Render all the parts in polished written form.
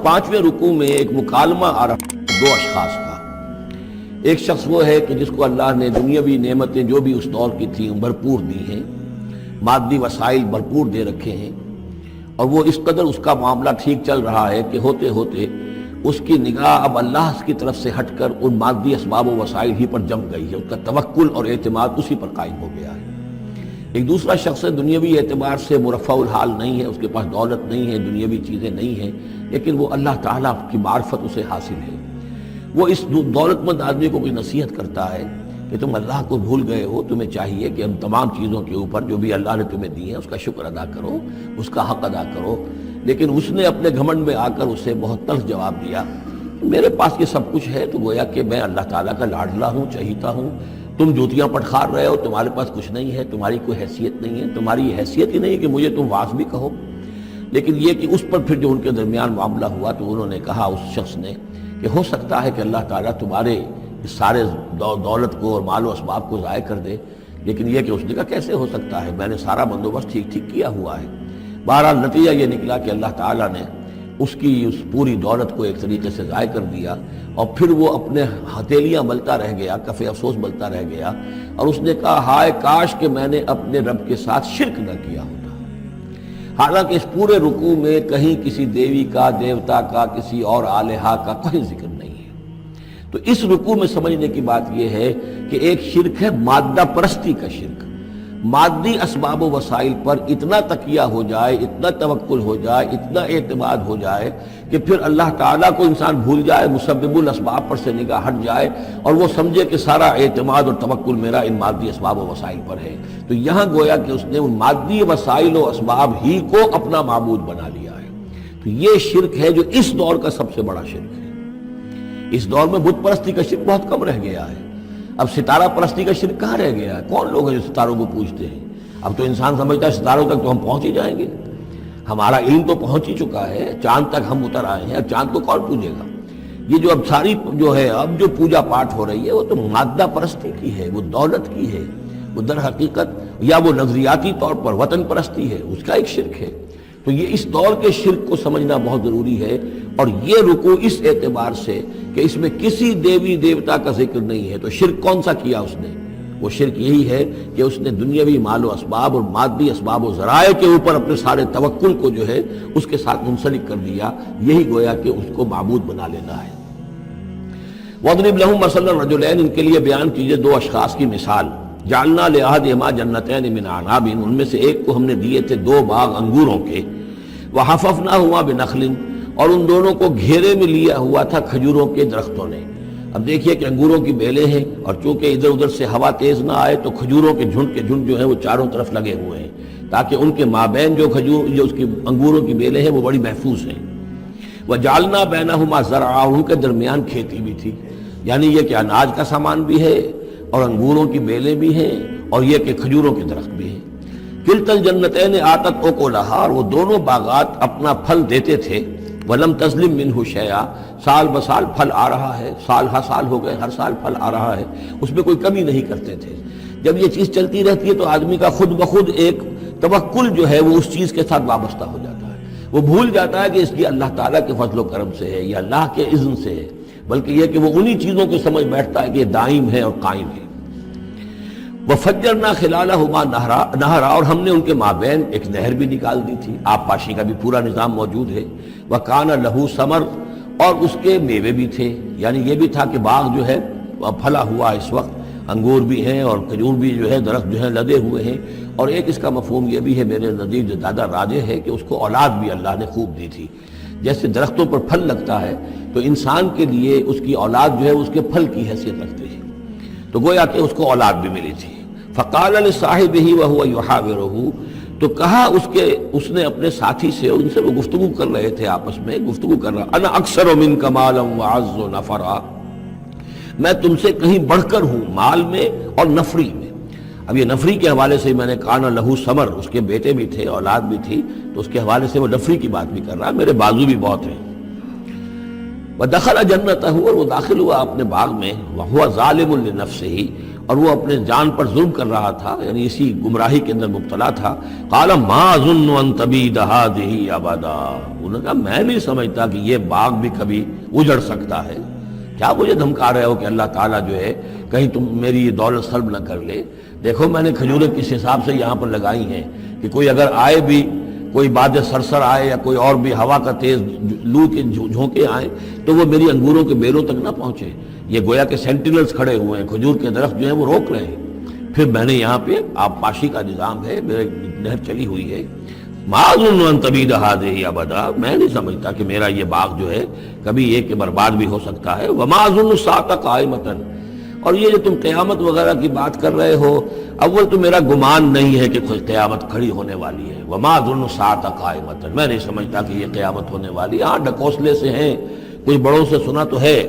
پانچویں رکوع میں ایک مکالمہ آ رہا ہے دو اشخاص کا۔ ایک شخص وہ ہے کہ جس کو اللہ نے دنیاوی نعمتیں جو بھی اس دور کی تھیں بھرپور دی ہیں، مادی وسائل بھرپور دے رکھے ہیں، اور وہ اس قدر اس کا معاملہ ٹھیک چل رہا ہے کہ ہوتے ہوتے اس کی نگاہ اب اللہ کی طرف سے ہٹ کر ان مادی اسباب و وسائل ہی پر جم گئی ہے، اس کا توکل اور اعتماد اسی پر قائم ہو گیا ہے۔ ایک دوسرا شخص ہے دنیاوی اعتبار سے مرفع الحال نہیں ہے، اس کے پاس دولت نہیں ہے، دنیاوی چیزیں نہیں ہیں، لیکن وہ اللہ تعالیٰ کی معرفت اسے حاصل ہے۔ وہ اس دولت مند آدمی کو کوئی نصیحت کرتا ہے کہ تم اللہ کو بھول گئے ہو، تمہیں چاہیے کہ ان تمام چیزوں کے اوپر جو بھی اللہ نے تمہیں دی ہیں اس کا شکر ادا کرو، اس کا حق ادا کرو۔ لیکن اس نے اپنے گھمنڈ میں آ کر اسے بہت تلخ جواب دیا، میرے پاس یہ سب کچھ ہے تو گویا کہ میں اللہ تعالیٰ کا لاڈلا ہوں، چہیتا ہوں، تم جوتیاں پٹخار رہے ہو، تمہارے پاس کچھ نہیں ہے، تمہاری کوئی حیثیت نہیں ہے، تمہاری حیثیت ہی نہیں ہے کہ مجھے تم واعظ بھی کہو۔ لیکن یہ کہ اس پر پھر جو ان کے درمیان معاملہ ہوا تو انہوں نے کہا اس شخص نے کہ ہو سکتا ہے کہ اللہ تعالیٰ تمہارے اس سارے دولت کو اور مال و اسباب کو ضائع کر دے، لیکن یہ کہ اس نے کہا کیسے ہو سکتا ہے، میں نے سارا بندوبست ٹھیک ٹھیک کیا ہوا ہے۔ بہرحال نتیجہ یہ نکلا کہ اللہ تعالیٰ نے اس کی اس پوری دولت کو ایک طریقے سے ضائع کر دیا، اور پھر وہ اپنے ہتھیلیاں ملتا رہ گیا، کف افسوس ملتا رہ گیا، اور اس نے کہا ہائے کاش کہ میں نے اپنے رب کے ساتھ شرک نہ کیا ہوتا۔ حالانکہ اس پورے رکوع میں کہیں کسی دیوی کا، دیوتا کا، کسی اور الہہ کا کوئی ذکر نہیں ہے۔ تو اس رکوع میں سمجھنے کی بات یہ ہے کہ ایک شرک ہے مادہ پرستی کا شرک، مادی اسباب و وسائل پر اتنا تکیہ ہو جائے، اتنا توکل ہو جائے، اتنا اعتماد ہو جائے کہ پھر اللہ تعالیٰ کو انسان بھول جائے، مسبب الاسباب پر سے نگاہ ہٹ جائے، اور وہ سمجھے کہ سارا اعتماد اور توکل میرا ان مادی اسباب و وسائل پر ہے۔ تو یہاں گویا کہ اس نے ان مادی وسائل و اسباب ہی کو اپنا معبود بنا لیا ہے۔ تو یہ شرک ہے جو اس دور کا سب سے بڑا شرک ہے۔ اس دور میں بت پرستی کا شرک بہت کم رہ گیا ہے، اب ستارہ پرستی کا شرک کہاں رہ گیا ہے؟ کون لوگ ہیں جو ستاروں کو پوجتے ہیں؟ اب تو انسان سمجھتا ہے ستاروں تک تو ہم پہنچ ہی جائیں گے، ہمارا علم تو پہنچ ہی چکا ہے، چاند تک ہم اتر آئے ہیں، اب چاند کو کون پوجے گا؟ یہ جو اب ساری جو ہے اب جو پوجا پاٹ ہو رہی ہے وہ تو مادہ پرستی کی ہے، وہ دولت کی ہے، وہ در حقیقت یا وہ نظریاتی طور پر وطن پرستی ہے، اس کا ایک شرک ہے۔ تو یہ اس دور کے شرک کو سمجھنا بہت ضروری ہے، اور یہ رکوع اس اعتبار سے کہ اس میں کسی دیوی دیوتا کا ذکر نہیں ہے۔ تو شرک کون سا کیا اس نے؟ وہ شرک یہی ہے کہ اس نے دنیاوی مال و اسباب اور مادی اسباب و ذرائع کے اوپر اپنے سارے توکل کو جو ہے اس کے ساتھ منسلک کر دیا، یہی گویا کہ اس کو معبود بنا لینا ہے۔ وَاضْرِبْ لَهُم مَثَلًا الرَّجُلَيْنِ، ان کے لیے بیان کیجئے دو اشخاص کی مثال۔ جعلنا لأحدهما جنتين من عناب، ان میں سے ایک کو ہم نے دیے تھے دو باغ انگوروں کے، وحففناهما بنخل، اور ان دونوں کو گھیرے میں لیا ہوا تھا کھجوروں کے درختوں نے۔ اب دیکھیے کہ انگوروں کی بیلیں ہیں، اور چونکہ ادھر ادھر سے ہوا تیز نہ آئے تو کھجوروں کے جھنڈ جو ہیں وہ چاروں طرف لگے ہوئے ہیں، تاکہ ان کے مابین جو اس کی انگوروں کی بیلیں ہیں وہ بڑی محفوظ ہیں۔ وجعلنا بینہما زرعا، ان کے درمیان کھیتی بھی تھی، یعنی یہ کہ اناج کا سامان بھی ہے اور انگوروں کی بیلیں بھی ہیں، اور یہ کہ کھجوروں کے درخت بھی ہیں۔ کلتا الجنتین آتت اکلہا، اور وہ دونوں باغات اپنا پھل دیتے تھے، ولم تظلم منہ شیئا، سال بسال پھل آ رہا ہے، سال ہر سال ہو گئے، ہر سال پھل آ رہا ہے، اس میں کوئی کمی نہیں کرتے تھے۔ جب یہ چیز چلتی رہتی ہے تو آدمی کا خود بخود ایک توکل جو ہے وہ اس چیز کے ساتھ وابستہ ہو جاتا ہے، وہ بھول جاتا ہے کہ اس کی اللہ تعالیٰ کے فضل و کرم سے ہے یا اللہ کے اذن سے ہے، بلکہ یہ کہ وہ انہی چیزوں کو سمجھ بیٹھتا ہے کہ یہ دائم ہے اور قائم ہے۔ وَفَجَّرْنَا خِلَالَهُمَا نَهْرًا، اور ہم نے ان کے مابین ایک نہر بھی نکال دی تھی، آب پاشی کا بھی پورا نظام موجود ہے۔ وَكَانَ لَهُ ثَمَرٌ، اور اس کے میوے بھی تھے، یعنی یہ بھی تھا کہ باغ جو ہے پھلا ہوا اس وقت، انگور بھی ہیں اور کھجور بھی جو ہے درخت جو ہے لدے ہوئے ہیں۔ اور ایک اس کا مفہوم یہ بھی ہے میرے نزدیک جو زیادہ راجح ہے کہ اس کو اولاد بھی اللہ نے خوب دی تھی۔ جیسے درختوں پر پھل لگتا ہے تو انسان کے لیے اس کی اولاد جو ہے اس کے پھل کی حیثیت رکھتی ہے، تو گویا کہ اس کو اولاد بھی ملی تھی۔ فقال لصاحبہ وہو یحاورہ، تو کہا اس نے اپنے ساتھی سے، ان سے وہ گفتگو کر رہے تھے، آپس میں گفتگو کر رہا، انا اکثر منک مالا واعز نفرا، میں تم سے کہیں بڑھ کر ہوں مال میں اور نفری میں۔ اب یہ نفری کے حوالے سے میں نے کہا نہ لہو ثمر، اس کے بیٹے بھی تھے، اولاد بھی تھی، تو اس کے حوالے سے وہ نفری کی بات بھی کر رہا، میرے بازو بھی بہت ہیں۔ وَدَخَلَ جَنَّتَهُ، اور وہ داخل ہوا اپنے باغ میں، وَهُوَ ظَالِمٌ لِنَفْسِهِ، اور وہ اپنے جان پر ظلم کر رہا تھا، یعنی اسی گمراہی کے اندر مبتلا تھا. قال ما اظن ان تبید هذه ابدا، انہوں نے کہا میں نہیں سمجھتا کہ یہ باغ بھی کبھی اجڑ سکتا ہے. کیا مجھے دھمکا رہے ہو کہ اللہ تعالیٰ جو ہے کہیں تم میری یہ دولت سلب نہ کر لے؟ دیکھو میں نے کھجوریں کس حساب سے یہاں پر لگائی ہیں کہ کوئی اگر آئے بھی، کوئی باد سرسر آئے یا کوئی اور بھی ہوا کا تیز لو کے جھونکے آئیں تو وہ میری انگوروں کے بیلوں تک نہ پہنچے. یہ گویا کہ سینٹینلز کھڑے ہوئے ہیں، کھجور کے درخت جو ہیں وہ روک رہے ہیں. پھر میں نے یہاں پہ آبپاشی کا نظام ہے، میرے نہر چلی ہوئی ہے. ما اظن ان تبید هذه ابدا، میں نہیں سمجھتا کہ میرا یہ باغ جو ہے کبھی ایک برباد بھی ہو سکتا ہے. وما اظن الساعة قائمة، اور یہ جو تم قیامت وغیرہ کی بات کر رہے ہو، اول تو میرا گمان نہیں ہے کہ کوئی قیامت کھڑی ہونے والی ہے. وما اظن الساعة قائمة، میں نہیں سمجھتا کہ یہ قیامت ہونے والی ہے. ہاں ڈکوسلے سے ہیں، کچھ بڑوں سے سنا تو ہے.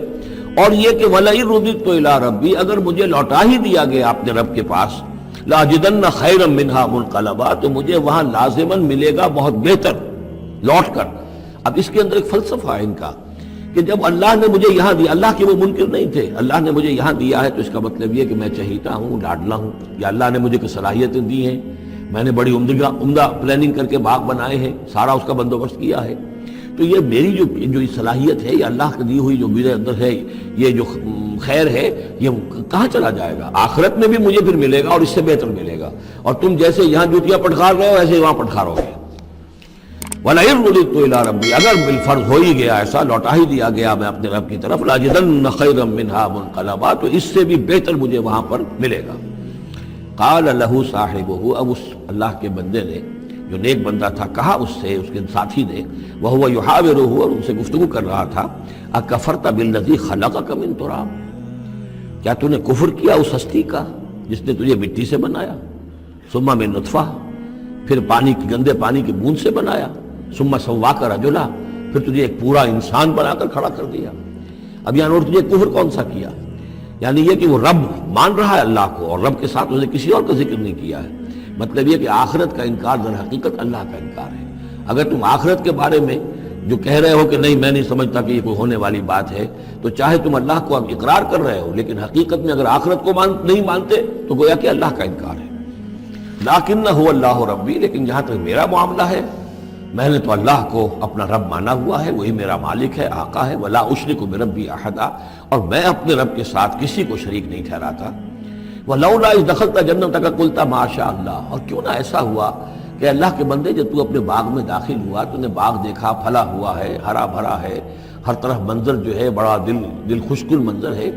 اور یہ کہ وَلَئِن رُدِدتُّ إِلَىٰ رَبِّي، اگر مجھے لوٹا ہی دیا گیا اپنے رب کے پاس، لَأَجِدَنَّ خَيْرًا مِّنْهَا مُنْقَلَبًا، تو مجھے وہاں لازماً ملے گا بہت بہتر لوٹ کر. اب اس کے اندر ایک فلسفہ ہے ان کا کہ جب اللہ نے مجھے یہاں دیا، اللہ کے وہ منکر نہیں تھے، اللہ نے مجھے یہاں دیا ہے تو اس کا مطلب یہ کہ میں چہیتا ہوں، لاڈلا ہوں، یا اللہ نے مجھے کچھ صلاحیتیں دی ہیں، میں نے بڑی عمدہ پلاننگ کر کے باغ بنائے ہیں، سارا اس کا بندوبست کیا ہے. تو یہ میری جو صلاحیت ہے، یہ اللہ کی دی ہوئی جو میرے اندر ہے، یہ جو خیر ہے، یہ کہاں چلا جائے گا؟ آخرت میں بھی مجھے پھر ملے گا اور اس سے بہتر ملے گا. اور تم جیسے یہاں جوتیاں پٹخار رہے ہو ایسے ہی وہاں پٹخارو گے. وَلَئِن رُدِدتُّ إِلَىٰ رَبِّي، اگر بالفرض ہو ہی گیا ایسا، لوٹا ہی دیا گیا میں اپنے رب کی طرف، لَأَجِدَنَّ خَيْرًا مِّنْهَا مُنْقَلَبًا، تو اس سے بھی بہتر مجھے وہاں پر ملے گا. قَالَ لَهُ صَاحِبُهُ، اب اس اللہ کے بندے نے جو نیک بندہ تھا کہا اس سے، اس کے ساتھی نے، وَهُوَ يُحَاوِرُهُ، اور ان سے گفتگو کر رہا تھا، أَكَفَرْتَ بِالَّذِي خَلَقَكَ مِن تُرَابٍ، کیا تو نے کفر کیا اس ہستی کا جس نے تجھے مٹی سے بنایا، ثم من نطفہ، پھر گندے پانی کی بوند سے بنایا، ثم سواک رجلا، پھر تجھے ایک پورا انسان بنا کر کھڑا کر دیا. اب یہاں اور تجھے کفر کون سا کیا؟ یعنی یہ کہ وہ رب مان رہا ہے اللہ کو، اور رب کے ساتھ اس نے کسی اور کا ذکر نہیں کیا ہے. مطلب یہ کہ آخرت کا انکار در حقیقت اللہ کا انکار ہے. اگر تم آخرت کے بارے میں جو کہہ رہے ہو کہ نہیں میں نہیں سمجھتا کہ یہ کوئی ہونے والی بات ہے، تو چاہے تم اللہ کو اب اقرار کر رہے ہو، لیکن حقیقت میں اگر آخرت کو نہیں مانتے تو گویا کہ اللہ کا انکار ہے. لیکن هو اللہ ربی، لیکن جہاں تک میرا معاملہ ہے، میں نے تو اللہ کو اپنا رب مانا ہوا ہے، وہی میرا مالک ہے، آقا ہے. ولا اشرک بربی احدا، اور میں اپنے رب کے ساتھ کسی کو شریک نہیں ٹھہراتا. ولولا اذ دخلت جنتک قلت ما شاء اللہ، اور کیوں نہ ایسا ہوا کہ اللہ کے بندے جب تو اپنے باغ میں داخل ہوا، تو نے باغ دیکھا پھلا ہوا ہے، ہرا بھرا ہے، ہر طرف منظر جو ہے بڑا دل خوشگل منظر ہے،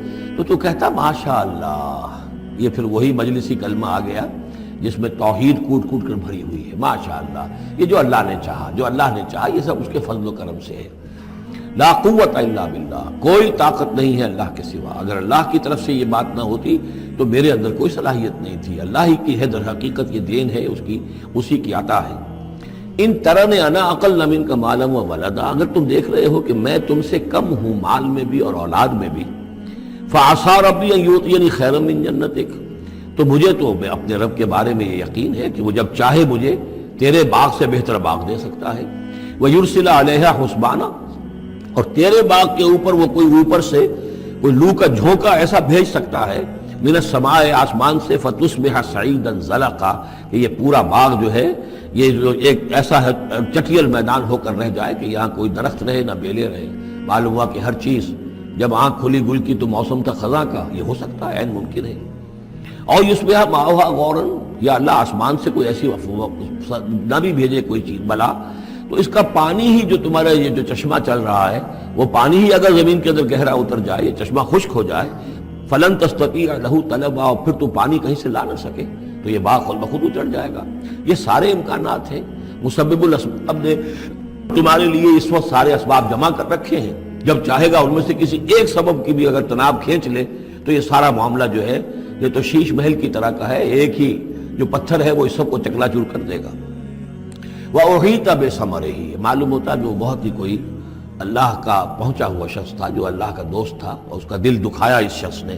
تو کہتا ما شاء اللہ. یہ پھر وہی مجلسی کلمہ آ گیا جس میں توحید کوٹ کوٹ کر بھری ہوئی ہے. ماشاء اللہ، یہ جو اللہ نے چاہا، جو اللہ نے چاہا، یہ سب اس کے فضل و کرم سے ہے. لا قوت الا باللہ، کوئی طاقت نہیں ہے اللہ کے سوا. اگر اللہ کی طرف سے یہ بات نہ ہوتی تو میرے اندر کوئی صلاحیت نہیں تھی. اللہ ہی کی ہے در حقیقت، یہ دین ہے اس کی، اسی کی عطا ہے. ان ترن انا اقل منک مالا و ولدا، اگر تم دیکھ رہے ہو کہ میں تم سے کم ہوں مال میں بھی اور اولاد میں بھی، فعسى ربی ان یؤتینی خیرا من جنتک، تو مجھے تو اپنے رب کے بارے میں یہ یقین ہے کہ وہ جب چاہے مجھے تیرے باغ سے بہتر باغ دے سکتا ہے. وَيُرْسِلَ عَلَيْهَا حُسْبَانًا، اور تیرے باغ کے اوپر وہ کوئی اوپر سے کوئی لو کا جھونکا ایسا بھیج سکتا ہے، من السماء، آسمان سے، فَتُصْبِحَ صَعِيدًا زَلَقًا، کہ یہ پورا باغ جو ہے یہ جو ایک ایسا چٹیل میدان ہو کر رہ جائے کہ یہاں کوئی درخت رہے نہ بیلے رہے. معلوم ہوا کہ ہر چیز جب آنکھ کھلی گل کی تو موسم تھا خزاں کا، یہ ہو سکتا ہے، عین ممکن ہے. اور یصبح ماؤہا غورن، یا اللہ آسمان سے کوئی ایسی نہ بھی بھیجے کوئی چیز بلا، تو اس کا پانی ہی جو تمہارا یہ جو چشمہ چل رہا ہے، وہ پانی ہی اگر زمین کے اندر گہرا اتر جائے، یہ چشمہ خشک ہو جائے، فلن تستطیع لہ طلبا، اور پھر تو پانی کہیں سے لا نہ سکے، تو یہ باغ خود بخود اجڑ جائے گا. یہ سارے امکانات ہیں. مسبب الاسباب نے تمہارے لیے اس وقت سارے اسباب جمع کر رکھے ہیں، جب چاہے گا ان میں سے کسی ایک سبب کی بھی اگر تناب کھینچ لے تو یہ سارا معاملہ جو ہے یہ تو شیش محل کی طرح کا ہے، ایک ہی جو پتھر ہے وہ اس سب کو چکنا چور کر دے گا. وَأُحِيطَ بِثَمَرِهِ، معلوم ہوتا جو بہت ہی کوئی اللہ کا پہنچا ہوا شخص تھا، جو اللہ کا دوست تھا، اور اس کا دل دکھایا اس شخص نے،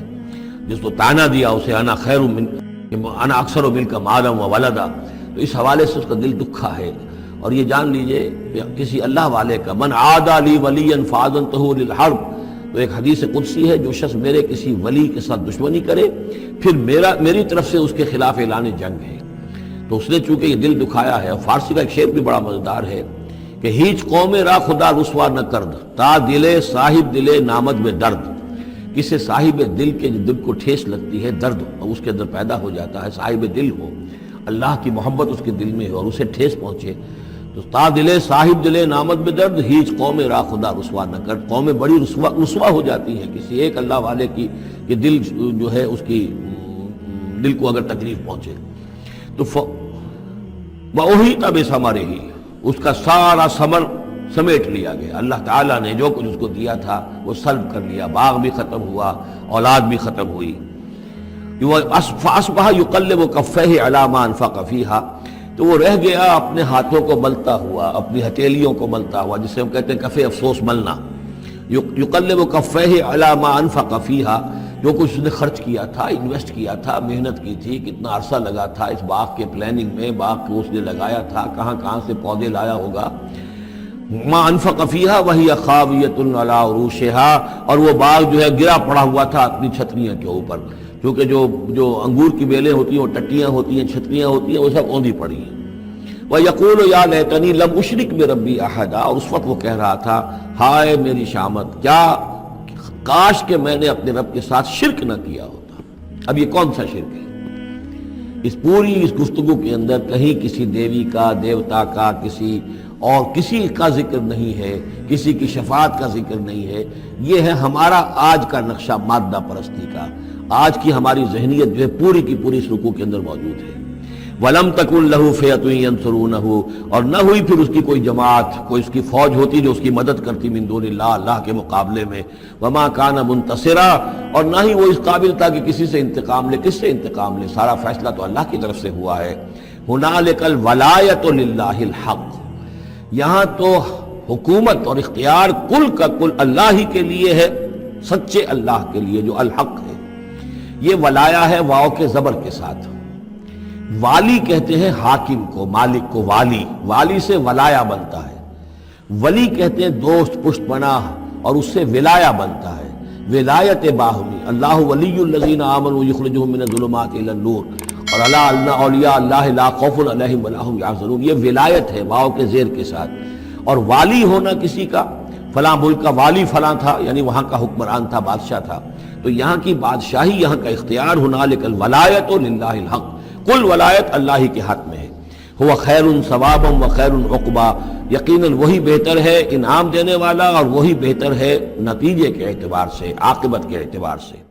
جس کو تانا دیا اسے انا خیر من انا اکثر منک مالا و ولدا، تو اس حوالے سے اس کا دل دکھا ہے. اور یہ جان لیجئے کہ کسی اللہ والے کا، من عادى لي وليا فاذنته للحرب، تو ایک حدیث قدسی ہے، جو شخص میرے کسی ولی کے ساتھ دشمنی کرے پھر میری طرف سے اس کے خلاف اعلان جنگ ہے۔ تو اس نے چونکہ یہ دل دکھایا ہے، اور فارسی کا ایک شعر بھی بڑا مزیدار ہے کہ ہیچ قوم را خدا رسوا نہ کرد تا دلے صاحب دلے نامد میں درد۔ کسی صاحب دل کے دل کو ٹھیس لگتی ہے، درد اس کے اندر پیدا ہو جاتا ہے، صاحب دل ہو، اللہ کی محبت اس کے دل میں ہو اور اسے ٹھیس پہنچے، تو تا دلے صاحب دلے نامد میں درد ہیچ قوم را خدا رسوا نہ کر۔ قومیں بڑی رسوا ہو جاتی ہیں کسی ایک اللہ والے کی کہ دل جو ہے اس کی دل کو اگر تکلیف پہنچے تو وہی تب ثمرہ ہی، اس کا سارا ثمر سمیٹ لیا گیا۔ اللہ تعالیٰ نے جو کچھ اس کو دیا تھا وہ سلب کر لیا، باغ بھی ختم ہوا، اولاد بھی ختم ہوئی۔ فَأَصْبَحَ يُقَلِّبُ كَفَّيْهِ عَلَىٰ مَا أَنفَقَ فِيهَا، تو وہ رہ گیا اپنے ہاتھوں کو ملتا ہوا، اپنی ہتھیلیوں کو ملتا ہوا، جسے ہم کہتے ہیں کفِ افسوس ملنا۔ يُقَلِّبُ كَفَّيْهِ عَلَىٰ مَا أَنفَقَ فِيهَا، جو کچھ اس نے خرچ کیا تھا، انویسٹ کیا تھا، محنت کی تھی، کتنا عرصہ لگا تھا اس باغ کے پلاننگ میں، باغ کو اس نے لگایا تھا، کہاں کہاں سے پودے لایا ہوگا۔ ما انفق فیہا وہی خاویۃ علی عروشہا، اور وہ باغ جو ہے گرا پڑا ہوا تھا اپنی چھتریاں کے اوپر، کیونکہ جو انگور کی بیلیں ہوتی ہیں، وہ ٹٹیاں ہوتی ہیں، چھتریاں ہوتی ہیں، وہ سب اوندھی پڑی ہیں۔ وَيَقُولُ يَا لَيْتَنِي لَمْ أُشْرِكْ بِرَبِّي أَحَدًا، اور اس وقت وہ کہہ رہا تھا ہائے میری شامت، کیا کاش کہ میں نے اپنے رب کے ساتھ شرک نہ کیا ہوتا۔ اب یہ کون سا شرک ہے؟ اس پوری اس گفتگو کے اندر کہیں کسی دیوی کا، دیوتا کا، کسی کا ذکر نہیں ہے، کسی کی شفاعت کا ذکر نہیں ہے۔ یہ ہے ہمارا آج کا نقشہ مادہ پرستی کا، آج کی ہماری ذہنیت جو ہے پوری کی پوری اس رکوع کے اندر موجود ہے۔ وَلَمْ تَكُنْ لَهُ فِئَةٌ يَنْصُرُونَهُ، اور نہ ہوئی پھر اس کی کوئی جماعت، کوئی اس کی فوج ہوتی جو اس کی مدد کرتی من دون اللہ، اللہ کے مقابلے میں۔ وَمَا كَانَ مُنْتَصِرًا، اور نہ ہی وہ اس قابل تھا کہ کسی سے انتقام لے۔ کس سے انتقام لے؟ سارا فیصلہ تو اللہ کی طرف سے ہوا ہے۔ هُنَالِكَ الْوَلَایَةُ لِلَّهِ الْحَقِّ، یہاں تو حکومت اور اختیار کل کا کل اللہ ہی کے لیے ہے، سچے اللہ کے لیے جو الحق ہے۔ یہ ولایا ہے واو کے زبر کے ساتھ۔ والی کہتے ہیں حاکم کو، مالک کو والی، والی سے ولایا بنتا ہے۔ ولی کہتے ہیں دوست، پشت پناہ، اور اس سے ولایا بنتا ہے، ولایت باہمی۔ اللہ ولی الذین آمنوا یخرجہم من الظلمات الی النور، اور الا ان اولیاء اللہ لا خوف علیہم ولا هم یحزنون، یہ ولایت ہے واو کے زیر کے ساتھ۔ اور والی ہونا کسی کا، فلاں ملک کا والی فلاں تھا، یعنی وہاں کا حکمران تھا، بادشاہ تھا، تو یہاں کی بادشاہی، یہاں کا اختیار، هنالک الولایۃ للہ الحق، کل ولایت اللہ ہی کے ہاتھ میں ہے۔ هو خیر ثوابا و خیر عقبا، یقیناً وہی بہتر ہے انعام دینے والا، اور وہی بہتر ہے نتیجے کے اعتبار سے، عاقبت کے اعتبار سے۔